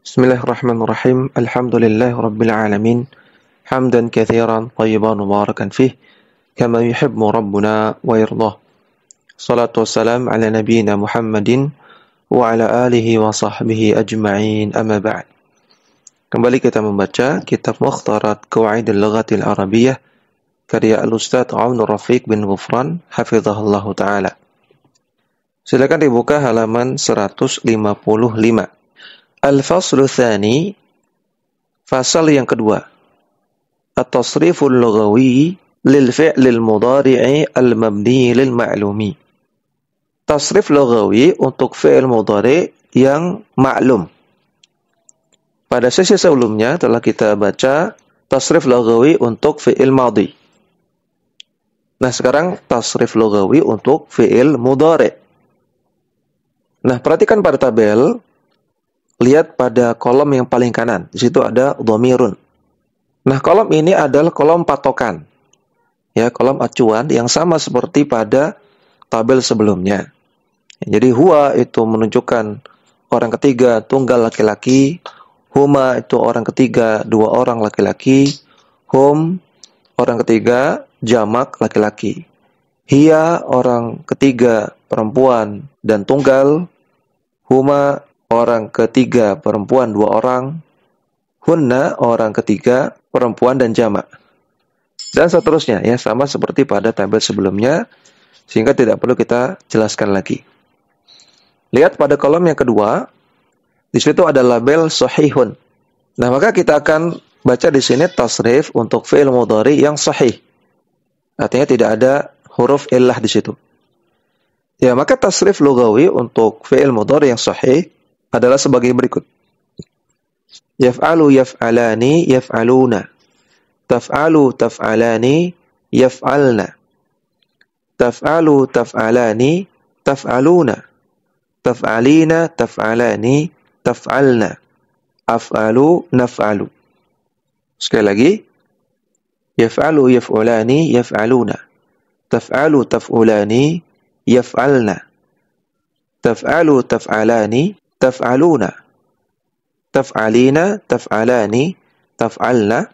Bismillahirrahmanirrahim. Alhamdulillahi rabbil alamin. Hamdan katsiran thayyiban mubarakan fih kama yuhibbu rabbuna wa yardah. Salatu wassalam ala nabiyyina Muhammadin wa ala alihi wa sahbihi ajma'in. Amma ba'd. Kembali kita membaca kitab Mukhtarat Qawaid al-Lughatil Arabiyyah karya Al-Ustaz Aunur Rafiq bin Ghufran hafizahullahu taala. Silakan dibuka halaman 155. Al-faslu tsani, fasal yang kedua. At-tasriful lughawi lil fi'lil mudhari'i al-mabni lil ma'lumi. Tasrif lughawi untuk fi'il mudhari' yang ma'lum. Pada sesi sebelumnya telah kita baca tasrif lughawi untuk fi'il madhi. Nah, sekarang tasrif lughawi untuk fi'il mudhari'. Nah, perhatikan pada tabel. Lihat pada kolom yang paling kanan. Di situ ada dhamirun. Nah, kolom ini adalah kolom patokan. Ya, kolom acuan yang sama seperti pada tabel sebelumnya. Jadi huwa itu menunjukkan orang ketiga tunggal laki-laki, huma itu orang ketiga dua orang laki-laki, hum orang ketiga jamak laki-laki. Hiya orang ketiga perempuan dan tunggal, huma orang ketiga perempuan dua orang, hunna orang ketiga perempuan dan jamak. Dan seterusnya ya, sama seperti pada tabel sebelumnya, sehingga tidak perlu kita jelaskan lagi. Lihat pada kolom yang kedua, di situ ada label sahihun. Nah, maka kita akan baca di sini tasrif untuk fi'il mudhari yang sahih. Artinya tidak ada huruf illah di situ. Ya, maka tasrif lughawi untuk fi'il mudhari yang sahih adalah sebagai berikut. Yaf'alu yaf'alani yaf'aluna. Taf'alu taf'alani yaf'alna. Taf'alu taf'alani taf'aluna. Taf'alina taf'alani taf'alna. Af'alu naf'alu. Sekali lagi. Yaf'alu yaf'ulani yaf'aluna. Taf'alu taf'ulani yaf'alna. Taf'alu taf'alani taf'aluna. Taf'alina, taf'alani, taf'alna,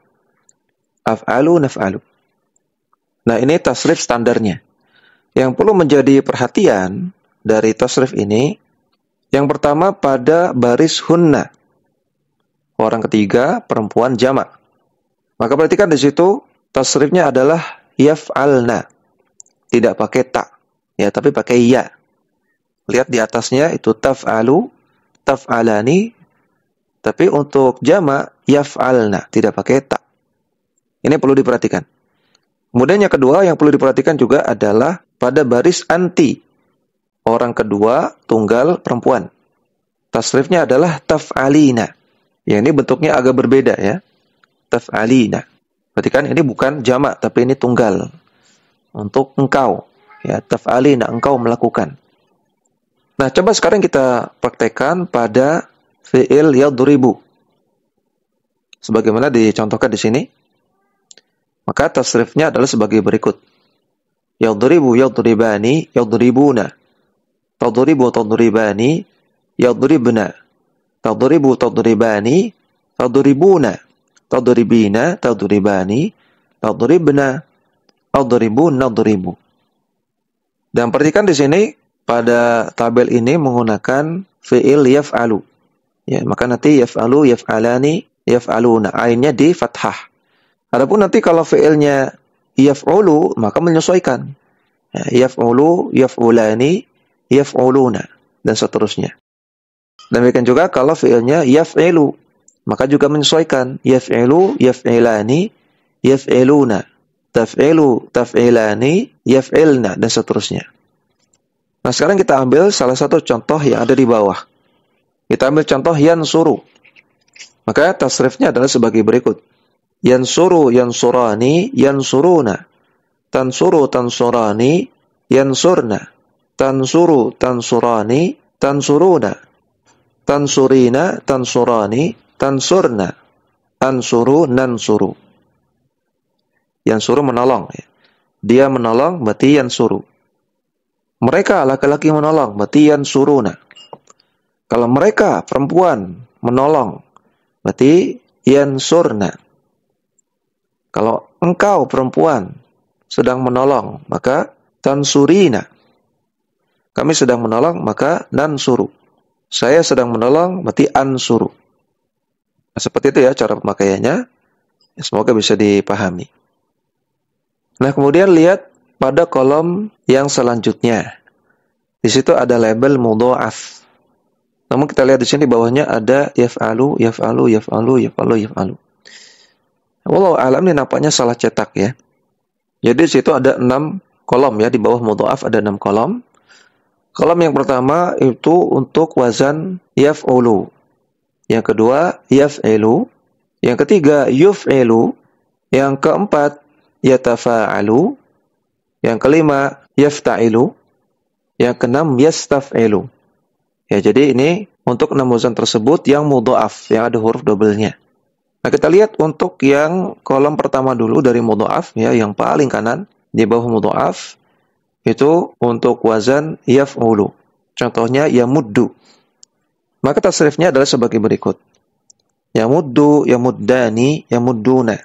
af'alu, naf'alu. Nah, ini tasrif standarnya. Yang perlu menjadi perhatian dari tasrif ini, yang pertama pada baris hunna. Orang ketiga, perempuan jamak. Maka perhatikan di situ, tasrifnya adalah yaf'alna. Tidak pakai ta, ya, tapi pakai ya. Lihat di atasnya itu taf'alu, taf'alani, tapi untuk jamak yaf'alna, tidak pakai ta. Ini perlu diperhatikan. Kemudian yang kedua yang perlu diperhatikan juga adalah pada baris anti. Orang kedua tunggal perempuan. Tasrifnya adalah taf'alina. Ya, ini bentuknya agak berbeda ya. Taf'alina. Perhatikan ini bukan jamak tapi ini tunggal. Untuk engkau. Ya, taf'alina, engkau melakukan. Nah, coba sekarang kita praktekkan pada fi'il yadribu. Sebagaimana dicontohkan di sini. Maka tasrifnya adalah sebagai berikut. Yadribu yadribani yadribuna. Tadribu tadribani yadribna. Tadribu tadribani tadribuna. Tadribina tadribani tadribna. Adribun nadribu. Dan perhatikan di sini pada tabel ini menggunakan fi'il yaf'alu. Ya, maka nanti yaf'alu, yaf'alani, yaf'aluna. Ainnya di fathah. Adapun nanti kalau fi'ilnya yaf'ulu, maka menyesuaikan. Ya, yaf'ulu, yaf'ulani, yaf'uluna. Dan seterusnya. Demikian juga kalau fi'ilnya yaf'ilu, maka juga menyesuaikan. Yaf'ilu, yaf'ilani, yaf'iluna. Taf'ilu, taf'ilani, yaf'ilna. Dan seterusnya. Nah, sekarang kita ambil salah satu contoh yang ada di bawah. Kita ambil contoh yansuru. Maka tasrifnya adalah sebagai berikut. Yansuru, yansurani, yansuruna. Tansuru, tansurani, yansurna. Tansuru, tansurani, tansuruna. Tansurina, tansurani, tansurna. Ansuru, nansuru. Yansuru menolong. Dia menolong, berarti yansuru. Mereka laki-laki menolong, berarti yansuruna. Kalau mereka perempuan menolong. Berarti yansurna. Kalau engkau perempuan sedang menolong, maka tansurina. Kami sedang menolong, maka nansuru. Saya sedang menolong, berarti ansuru. Nah, seperti itu ya cara pemakaiannya. Semoga bisa dipahami. Nah, kemudian lihat pada kolom yang selanjutnya. Di situ ada label mudha'af. Namun kita lihat di sini bawahnya ada yaf'alu, yaf'alu, yaf'alu, yaf'alu, yaf'alu. Wallahu a'lam, ini nampaknya salah cetak ya. Jadi di situ ada 6 kolom ya, di bawah mudha'af ada 6 kolom. Kolom yang pertama itu untuk wazan yaf'ulu. Yang kedua yaf'ilu. Yang ketiga yuf'ilu. Yang keempat yatafa'alu. Yang kelima yafta'ilu. Yang keenam yastaf'ilu. Ya, jadi ini untuk 6 wazan tersebut yang mudha'af, yang ada huruf double-nya. Nah, kita lihat untuk yang kolom pertama dulu dari mudha'af ya, yang paling kanan di bawah mudha'af itu untuk wazan yaf'ulu. Contohnya yamuddu. Maka tasrifnya adalah sebagai berikut. Yamuddu, yamuddani, yamudduna.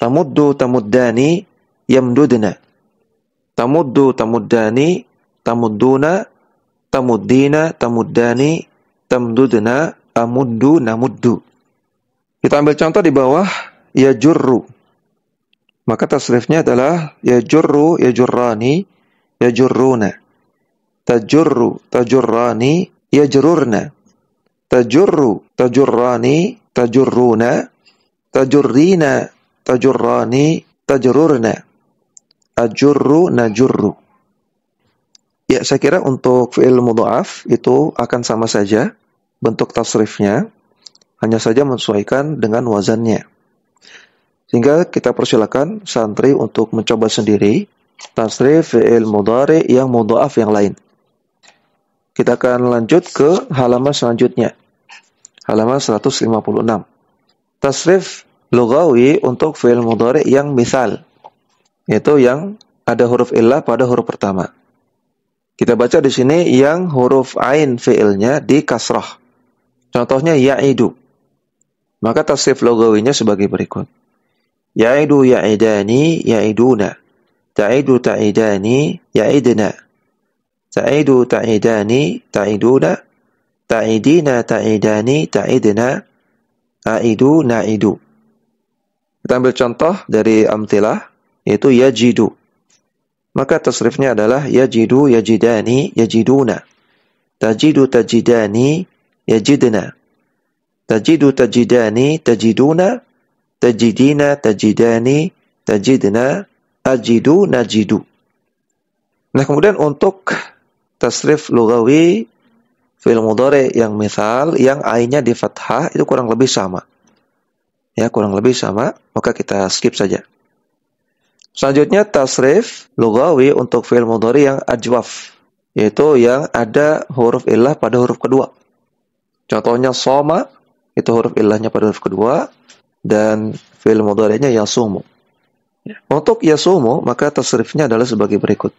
Tamuddu, tamuddani, yamdudna. Tamuddu, tamuddani, tamudduna, tamuddina, tamuddani, tamdudna, amuddu, namuddu. Kita ambil contoh di bawah yajurru. Maka tasrifnya adalah yajurru, yajurrani, yajurruna. Tajurru, tajurrani, yajrurna. Tajurru, tajurrani, tajurruna. Tajurrina, tajurrani, tajrurna. Ajurru, najurru. Ya, saya kira untuk fi'il mudha'af itu akan sama saja bentuk tasrifnya, hanya saja menyesuaikan dengan wazannya. Sehingga kita persilakan santri untuk mencoba sendiri tasrif fi'il mudhari yang mudha'af yang lain. Kita akan lanjut ke halaman selanjutnya. Halaman 156. Tasrif lughawi untuk fi'il mudhari yang misal. Yaitu yang ada huruf illah pada huruf pertama. Kita baca di sini yang huruf ain fi'ilnya di kasrah. Contohnya ya'idu. Maka tasrif lughawinya sebagai berikut. Ya'idu ya'idani ya'iduna. Ta'idu ta'idani ya'idna. Ta'idu ta'idani ta'iduna. Ta'idina ta'idani ta'idna. A'idu na'idu. Kita ambil contoh dari amtilah, yaitu yajidu. Maka tasrifnya adalah yajidu yajidani yajiduna. Tajidu tajidani yajidna. Tajidu tajidani tajiduna. Tajidina tajidani tajidna. Ajidu najidu. Nah, kemudian untuk tasrif lughawi fi'il mudhari yang misal yang ainnya di fathah itu kurang lebih sama. Ya, kurang lebih sama, maka kita skip saja. Selanjutnya tasrif lughawi untuk fi'il mudhari yang ajwaf, yaitu yang ada huruf illah pada huruf kedua. Contohnya soma, itu huruf illahnya pada huruf kedua, dan fi'il mudhari'nya yasumu. Untuk yasumu, maka tasrifnya adalah sebagai berikut.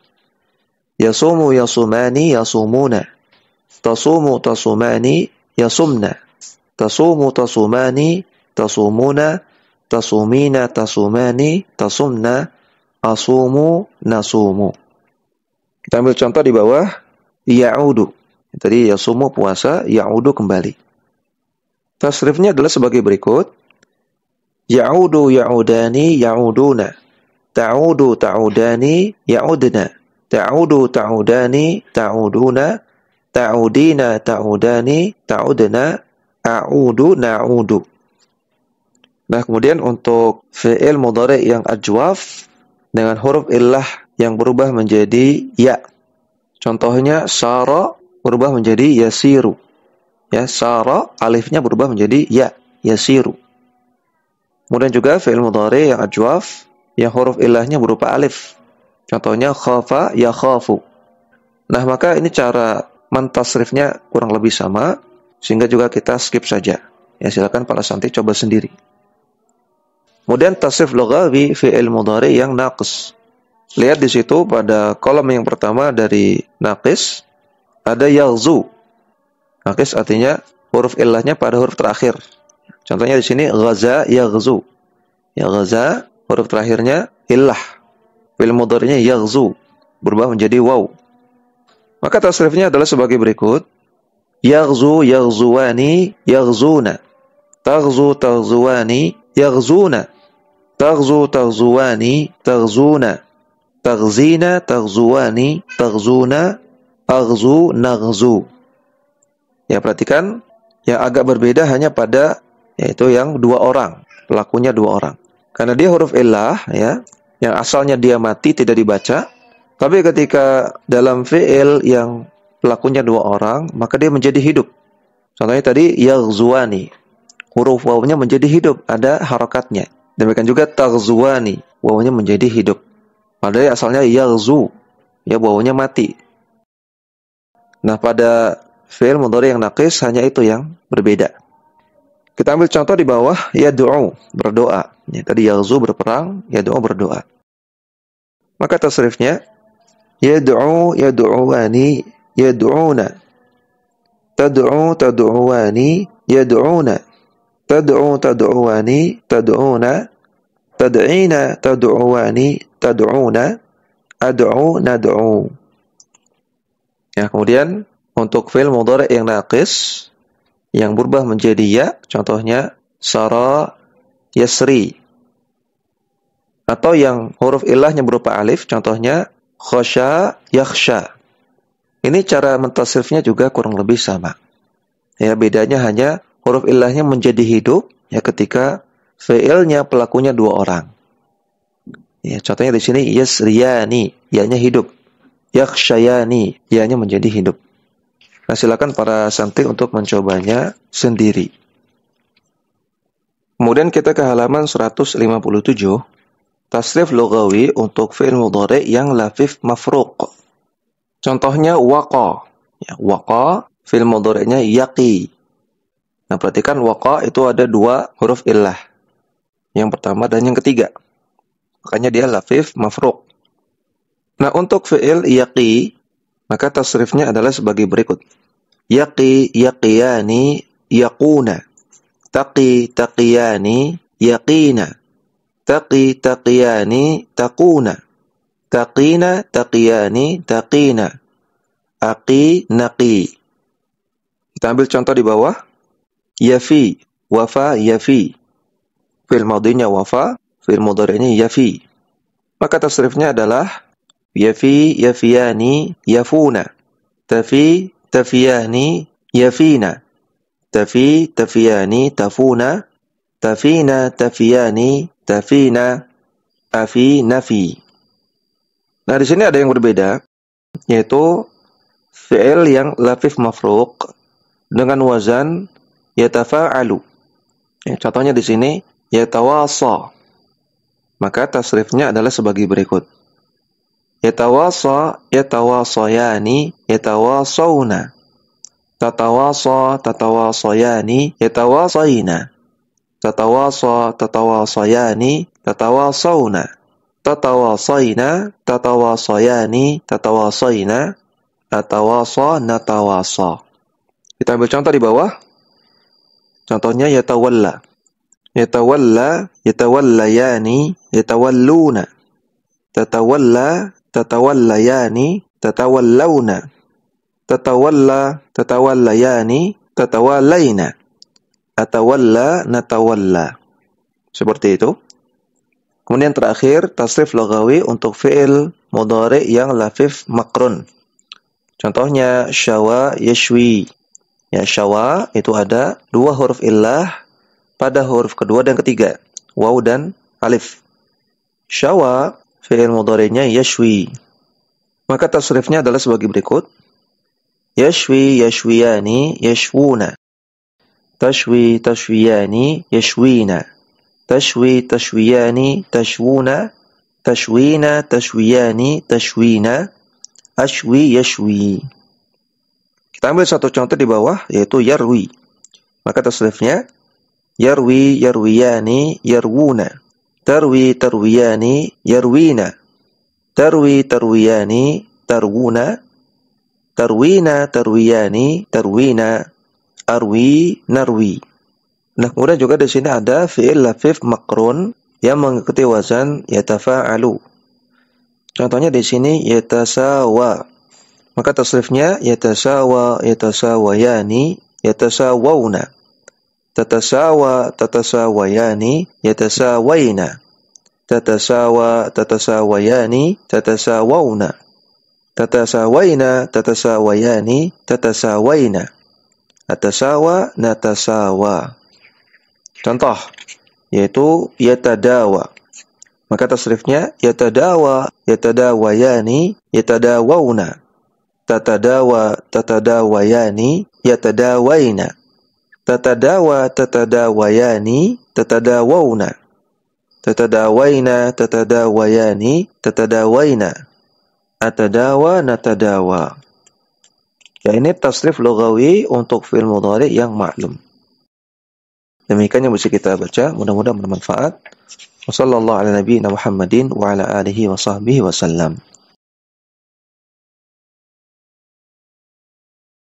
Yasumu yasumani yasumuna. Tasumu tasumani yasumna. Tasumu tasumani tasumuna. Tasumina tasumani tasumna. Asumu nasumu. Kita ambil contoh di bawah ya'udu. Tadi yasumu puasa, ya'udu kembali. Tasrifnya adalah sebagai berikut. Ya'udu ya'udani ya'uduna. Ta'udu ta'udani ya'udna. Ta'udu ta'udani ta'uduna. Ta'udina ta'udani ta'udna. A'udu na'udu. Nah, kemudian untuk fi'il mudhari yang ajwaf dengan huruf illah yang berubah menjadi ya. Contohnya syara berubah menjadi yasiru. Ya, syara alifnya berubah menjadi ya, yasiru. Kemudian juga fi'il mudhari yang ajwaf yang huruf illahnya berupa alif. Contohnya khafa yakhafu. Nah, maka ini cara mentasrifnya kurang lebih sama, sehingga juga kita skip saja. Ya, silakan para santri coba sendiri. Kemudian tasrif lughawi fi'il mudhari yang naqis. Lihat di situ pada kolom yang pertama dari naqis ada yaghzu. Naqis artinya huruf illahnya pada huruf terakhir. Contohnya di sini ghaza yaghzu. Ya ghaza huruf terakhirnya illah. Fi'il mudhari'nya yaghzu berubah menjadi waw. Maka tasrifnya adalah sebagai berikut. Yaghzu yaghzuwani yaghzuna. Taghzu taghzuwani yaghzuna. Taghzu taghzuwani taghzuna. Taghzina taghzuwani taghzuna. Aghzu naghzu. Ya, perhatikan yang agak berbeda hanya pada yaitu yang dua orang, pelakunya dua orang. Karena dia huruf illah ya, yang asalnya dia mati tidak dibaca, tapi ketika dalam fi'il yang pelakunya dua orang, maka dia menjadi hidup. Contohnya tadi yaghzuwani. Huruf wawnya menjadi hidup, ada harakatnya. Demikian juga taghzuwani, wawnya menjadi hidup. Padahal asalnya yaghzu, ya wawnya mati. Nah, pada fi'il mudhari yang naqis hanya itu yang berbeda. Kita ambil contoh di bawah, yad'u, berdoa. Ya, tadi yaghzu berperang, yad'u berdoa. Maka tasrifnya yad'u yad'uwani yad'una. Tad'u tad'uwani yad'una. Tad'u tad'uwani tad'una. Tad'ina tad'uwani tad'una. Ad'u nad'u. Ya, kemudian untuk fi'il mudhari' yang naqis yang berubah menjadi ya, contohnya sara yasri. Atau yang huruf illahnya berupa alif, contohnya khasya yakhsha. Ini cara mentasrifnya juga kurang lebih sama. Ya, bedanya hanya huruf illahnya menjadi hidup ya ketika fi'ilnya pelakunya dua orang. Ya, contohnya di sini yasriyani, ya-nya hidup. Yakhshayani, ya-nya menjadi hidup. Nah, silakan para santri untuk mencobanya sendiri. Kemudian kita ke halaman 157. Tasrif lughawi untuk fi'il mudhari yang lafif mafruq. Contohnya waqa. Ya, waqa fi'il mudhari'nya yaqi. Nah, perhatikan waqa itu ada dua huruf illah. Yang pertama dan yang ketiga. Makanya dia lafif mafruq. Nah, untuk fi'il yaqi, maka tasrifnya adalah sebagai berikut. Yaqi yaqiyani yaquna. Taqi taqiyani yaqina. Taqi taqiyani taquna. Taqina taqiyani taqina. Aqi naqi. Kita ambil contoh di bawah. Yafi, wafa yafi. Fi'il madhinya wafa, fi'il mudhari'nya yafi. Maka tasrifnya adalah yafi yafiyani yafuna. Tafi tafiyani yafina. Tafi tafiyani tafuna. Tafina tafiyani tafina. Afi nafi. Nah, di sini ada yang berbeda, yaitu fi'il yang lafif mafruq dengan wazan yatafa'alu. Ya, contohnya di sini yatawasa. Maka tasrifnya adalah sebagai berikut. Yatawasa yatawasayani yatawasawna. Tatawasa tatawasayani yatawasayna. Tatawasa tatawasayani tatawasawna. Tatawasayna tatawasayani tatawasayna. Atawasa natawasa. Kita ambil contoh di bawah. Contohnya yatawalla. Yatawalla yatawallayani yatawalluna. Tatawalla tatawallayani tatawallawna. Tatawalla tatawallayani tatawallayna. Atawalla natawalla. Seperti itu. Kemudian terakhir tasrif lughawi untuk fi'il mudhari yang lafif makrun. Contohnya syawa yashwi. Ya, syawa itu ada dua huruf illah pada huruf kedua dan ketiga, waw dan alif. Syawa fi'il mudhari'nya yashwi. Maka tasrifnya adalah sebagai berikut. Yashwi yashwiyani yashwuna. Tashwi tashwiyani yashwina. Tashwi tashwiyani tashwuna. Tashwina tashwiyani tashwina. Ashwi yashwi. Kita ambil satu contoh di bawah, yaitu yarwi. Maka tasrifnya yarwi yarwiyani yarwuna. Tarwi tarwiyani yarwina. Tarwi tarwiyani tarwuna. Tarwina tarwiyani tarwina. arwi, narwi. Nah, kemudian juga di sini ada fi'il lafif makrun yang mengikuti wazan yatafa'alu. Contohnya di sini yatasawa. Maka tasrifnya yatasawa, yatasawayani, yatasawawna. Tatasawa, tatasawayani, yatasawaina. Tatasawa, tatasawayani, tatasawawna. Tatasawaina, tatasawayani, tatasawaina. Atasawa, natasawa. Contoh, yaitu yatadawa. Maka tasrifnya yatadawa, yatadawayani, yatadawawna. Tatadawa, tatadawayani, yatadawaina. Tatadawa, tatadawayani, tatadawawna. Tatadawaina, tatadawayani, tatadawaina. Atadawa, natadawa. Ya, ini tasrif lughawi untuk fi'il mudhari yang maklum. Demikian yang bisa kita baca, mudah-mudahan bermanfaat. Wassallallahu ala nabiyyina Muhammadin wa ala alihi wa sahbihi wasallam.